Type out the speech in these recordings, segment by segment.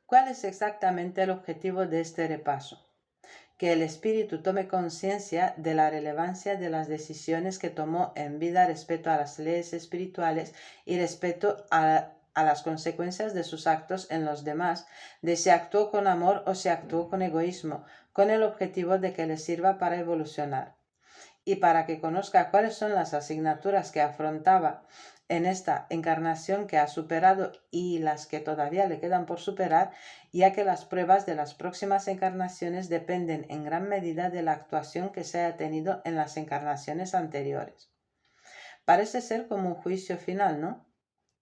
¿Cuál es exactamente el objetivo de este repaso? Que el espíritu tome conciencia de la relevancia de las decisiones que tomó en vida respecto a las leyes espirituales y respecto a las consecuencias de sus actos en los demás, de si actuó con amor o si actuó con egoísmo, con el objetivo de que le sirva para evolucionar. Y para que conozca cuáles son las asignaturas que afrontaba en esta encarnación que ha superado y las que todavía le quedan por superar, ya que las pruebas de las próximas encarnaciones dependen en gran medida de la actuación que se haya tenido en las encarnaciones anteriores. Parece ser como un juicio final, ¿no?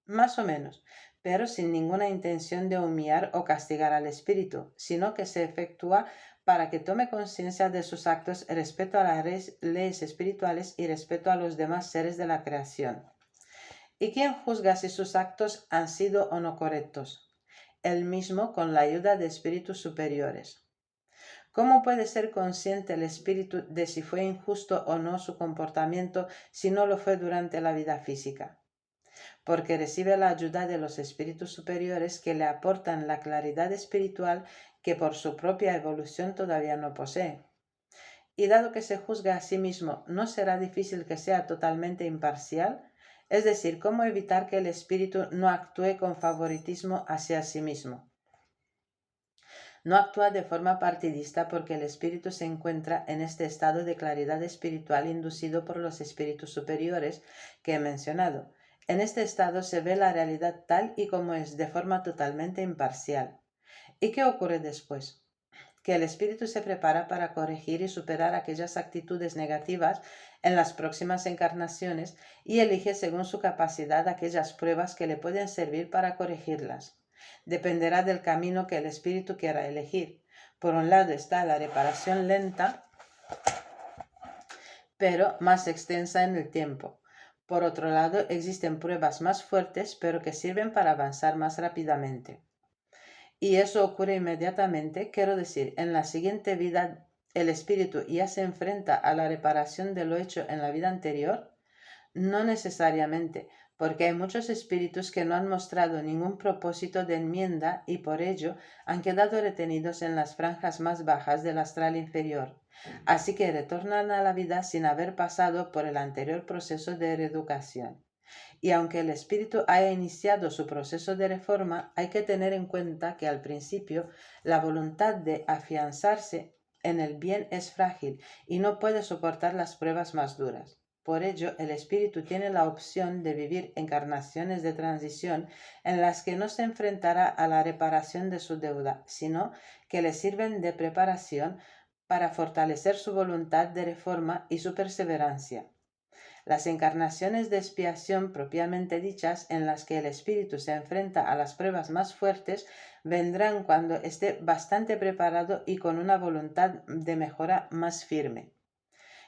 Más o menos, pero sin ninguna intención de humillar o castigar al espíritu, sino que se efectúa para que tome conciencia de sus actos respecto a las leyes espirituales y respecto a los demás seres de la creación. ¿Y quién juzga si sus actos han sido o no correctos? Él mismo con la ayuda de espíritus superiores. ¿Cómo puede ser consciente el espíritu de si fue injusto o no su comportamiento si no lo fue durante la vida física? Porque recibe la ayuda de los espíritus superiores que le aportan la claridad espiritual que por su propia evolución todavía no posee. Y dado que se juzga a sí mismo, ¿no será difícil que sea totalmente imparcial? Es decir, ¿cómo evitar que el espíritu no actúe con favoritismo hacia sí mismo? No actúa de forma partidista porque el espíritu se encuentra en este estado de claridad espiritual inducido por los espíritus superiores que he mencionado. En este estado se ve la realidad tal y como es, de forma totalmente imparcial. ¿Y qué ocurre después? Que el espíritu se prepara para corregir y superar aquellas actitudes negativas en las próximas encarnaciones y elige según su capacidad aquellas pruebas que le pueden servir para corregirlas. Dependerá del camino que el espíritu quiera elegir. Por un lado está la reparación lenta, pero más extensa en el tiempo. Por otro lado, existen pruebas más fuertes, pero que sirven para avanzar más rápidamente. Y eso ocurre inmediatamente, quiero decir, en la siguiente vida el espíritu ya se enfrenta a la reparación de lo hecho en la vida anterior. No necesariamente, porque hay muchos espíritus que no han mostrado ningún propósito de enmienda y por ello han quedado retenidos en las franjas más bajas del astral inferior. Así que retornan a la vida sin haber pasado por el anterior proceso de reeducación. Y aunque el espíritu haya iniciado su proceso de reforma, hay que tener en cuenta que al principio la voluntad de afianzarse en el bien es frágil y no puede soportar las pruebas más duras. Por ello, el espíritu tiene la opción de vivir encarnaciones de transición en las que no se enfrentará a la reparación de su deuda, sino que le sirven de preparación para fortalecer su voluntad de reforma y su perseverancia. Las encarnaciones de expiación propiamente dichas, en las que el espíritu se enfrenta a las pruebas más fuertes, vendrán cuando esté bastante preparado y con una voluntad de mejora más firme.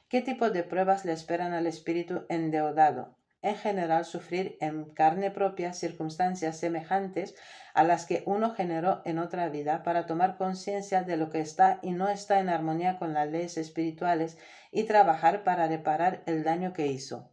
¿Qué tipo de pruebas le esperan al espíritu endeudado? En general, sufrir en carne propia circunstancias semejantes a las que uno generó en otra vida para tomar conciencia de lo que está y no está en armonía con las leyes espirituales y trabajar para reparar el daño que hizo.